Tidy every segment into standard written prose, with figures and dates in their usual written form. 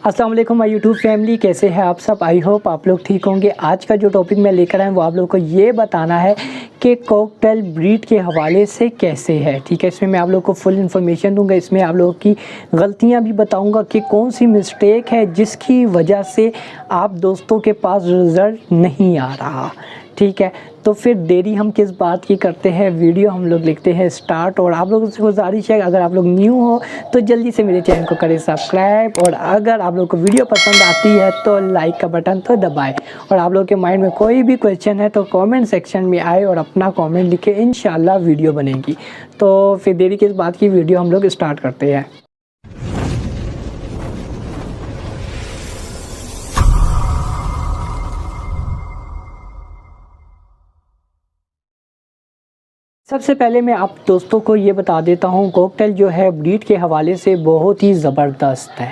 अस्सलाम वालेकुम my YouTube family, कैसे हैं आप सब। आई होप आप लोग ठीक होंगे। आज का जो टॉपिक मैं लेकर आया हूँ वो आप लोगों को ये बताना है कि कॉकटेल ब्रीड के हवाले से कैसे है। ठीक है, इसमें मैं आप लोगों को फुल इन्फॉर्मेशन दूंगा। इसमें आप लोगों की गलतियाँ भी बताऊँगा कि कौन सी मिस्टेक है जिसकी वजह से आप दोस्तों के पास रिज़ल्ट नहीं आ रहा। ठीक है, तो फिर देरी हम किस बात की करते हैं, वीडियो हम लोग लिखते हैं स्टार्ट। और आप लोगों से गुजारिश है, अगर आप लोग न्यू हो तो जल्दी से मेरे चैनल को करें सब्सक्राइब, और अगर आप लोग को वीडियो पसंद आती है तो लाइक का बटन तो दबाएं। और आप लोग के माइंड में कोई भी क्वेश्चन है तो कमेंट सेक्शन में आए और अपना कमेंट लिखे, इंशाल्लाह वीडियो बनेगी। तो फिर देरी किस बात की, वीडियो हम लोग स्टार्ट करते हैं। सबसे पहले मैं आप दोस्तों को ये बता देता हूँ, कॉकटेल जो है ब्रीड के हवाले से बहुत ही ज़बरदस्त है।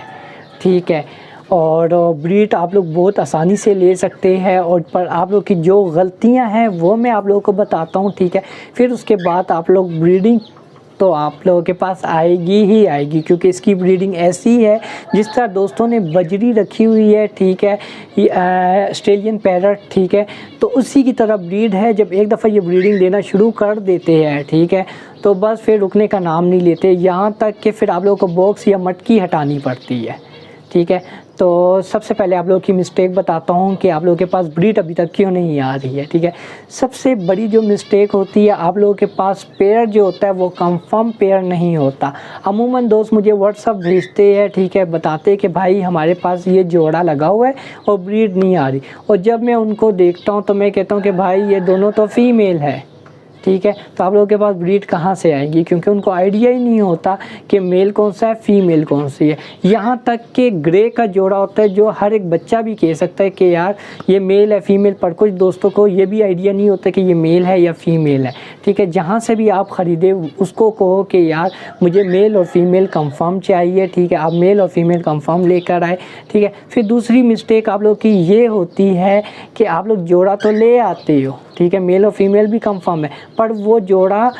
ठीक है, और ब्रीड आप लोग बहुत आसानी से ले सकते हैं। और पर आप लोग की जो गलतियाँ हैं वो मैं आप लोगों को बताता हूँ। ठीक है, फिर उसके बाद आप लोग ब्रीडिंग तो आप लोगों के पास आएगी ही आएगी, क्योंकि इसकी ब्रीडिंग ऐसी है जिस तरह दोस्तों ने बजरी रखी हुई है। ठीक है, ऑस्ट्रेलियन पैरट, ठीक है, तो उसी की तरह ब्रीड है। जब एक दफ़ा ये ब्रीडिंग देना शुरू कर देते हैं, ठीक है, तो बस फिर रुकने का नाम नहीं लेते, यहाँ तक कि फिर आप लोगों को बॉक्स या मटकी हटानी पड़ती है। ठीक है, तो सबसे पहले आप लोगों की मिस्टेक बताता हूँ कि आप लोगों के पास ब्रीड अभी तक क्यों नहीं आ रही है। ठीक है, सबसे बड़ी जो मिस्टेक होती है, आप लोगों के पास पेयर जो होता है वो कंफर्म पेयर नहीं होता। अमूमन दोस्त मुझे व्हाट्सअप भेजते हैं, ठीक है, बताते हैं कि भाई हमारे पास ये जोड़ा लगा हुआ है और ब्रीड नहीं आ रही। और जब मैं उनको देखता हूँ तो मैं कहता हूँ कि भाई ये दोनों तो फीमेल है। ठीक है, तो आप लोगों के पास ब्रीड कहाँ से आएगी, क्योंकि उनको आइडिया ही नहीं होता कि मेल कौन सा है, फीमेल कौन सी है। यहाँ तक कि ग्रे का जोड़ा होता है जो हर एक बच्चा भी कह सकता है कि यार ये मेल है फीमेल, पर कुछ दोस्तों को ये भी आइडिया नहीं होता कि ये मेल है या फीमेल है। ठीक है, जहाँ से भी आप ख़रीदे उसको कहो कि यार मुझे मेल और फीमेल कंफर्म चाहिए। ठीक है, आप मेल और फीमेल कंफर्म लेकर आए। ठीक है, फिर दूसरी मिस्टेक आप लोग की ये होती है कि आप लोग जोड़ा तो ले आते हो, ठीक है, मेल और फीमेल भी कंफर्म है, पर वो जोड़ा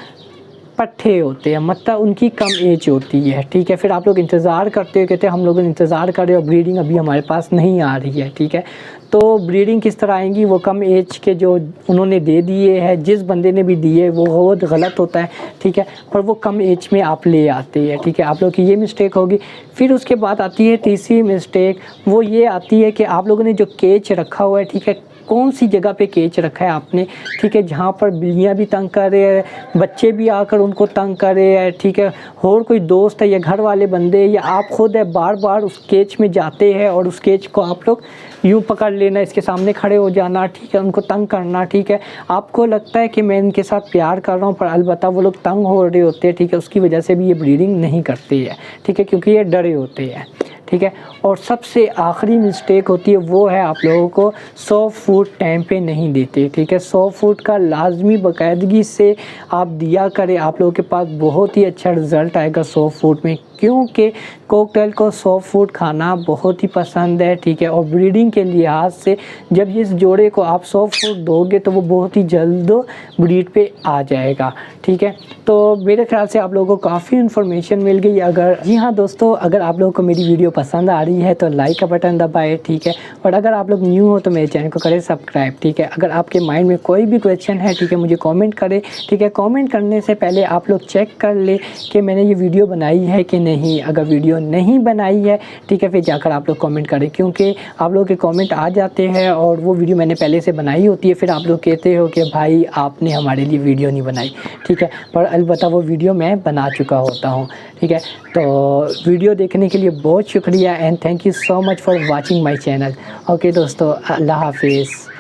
पट्ठे होते हैं, मतलब उनकी कम एज होती है। ठीक है, फिर आप लोग इंतज़ार करते हो, कहते हैं हम लोग इंतज़ार कर रहे हो, ब्रीडिंग अभी हमारे पास नहीं आ रही है। ठीक है, तो ब्रीडिंग किस तरह आएंगी, वो कम एज के जो उन्होंने दे दिए हैं, जिस बंदे ने भी दिए वो बहुत गलत होता है। ठीक है, पर वो कम एज में आप ले आते हैं। ठीक है, आप लोग की ये मिस्टेक होगी। फिर उसके बाद आती है तीसरी मिस्टेक, वो ये आती है कि आप लोगों ने जो केच रखा हुआ है, ठीक है, कौन सी जगह पे केच रखा है आपने। ठीक है, जहाँ पर बिल्लियाँ भी तंग कर रहे हैं, बच्चे भी आकर उनको तंग कर रहे हैं। ठीक है, और कोई दोस्त है या घर वाले बंदे या आप खुद है, बार बार उस केच में जाते हैं और उस केच को आप लोग यूँ पकड़ लेना, इसके सामने खड़े हो जाना। ठीक है, उनको तंग करना। ठीक है, आपको लगता है कि मैं इनके साथ प्यार कर रहा हूँ, पर अलबत्ता वो लोग तंग हो रहे होते हैं। ठीक है, उसकी वजह से भी ये ब्रीडिंग नहीं करते हैं। ठीक है, क्योंकि ये डरे होते हैं। ठीक है, और सबसे आखिरी मिस्टेक होती है वो है आप लोगों को 100 फूड टाइम पे नहीं देते। ठीक है, 100 फूड का लाजमी बाकायदगी से आप दिया करें, आप लोगों के पास बहुत ही अच्छा रिज़ल्ट आएगा 100 फूड में, क्योंकि कॉकटेल को 100 फूड खाना बहुत ही पसंद है। ठीक है, और ब्रीडिंग के लिहाज से जब इस जोड़े को आप 100 फूड दोगे तो वो बहुत ही जल्द ब्रीड पे आ जाएगा। ठीक है, तो मेरे ख्याल से आप लोगों को काफ़ी इन्फॉर्मेशन मिल गई। अगर जी हाँ दोस्तों, अगर आप लोगों को मेरी वीडियो पसंद आ रही है तो लाइक का बटन दबाएं। ठीक है, और अगर आप लोग न्यू हो तो मेरे चैनल को करें सब्सक्राइब। ठीक है, अगर आपके माइंड में कोई भी क्वेश्चन है, ठीक है, मुझे कमेंट करें। ठीक है, कमेंट करने से पहले आप लोग चेक कर ले कि मैंने ये वीडियो बनाई है कि नहीं। अगर वीडियो नहीं बनाई है, ठीक है, फिर जाकर आप लोग कमेंट करें, क्योंकि आप लोग के कमेंट आ जाते हैं और वो वीडियो मैंने पहले से बनाई होती है। फिर आप लोग कहते हो कि भाई आपने हमारे लिए वीडियो नहीं बनाई। ठीक है, पर अलबत्ता वो वीडियो मैं बना चुका होता हूँ। ठीक है, तो वीडियो देखने के लिए बहुत शुक्रिया and thank you so much for watching my channel. Okay दोस्तों, अल्लाह हाफिज़।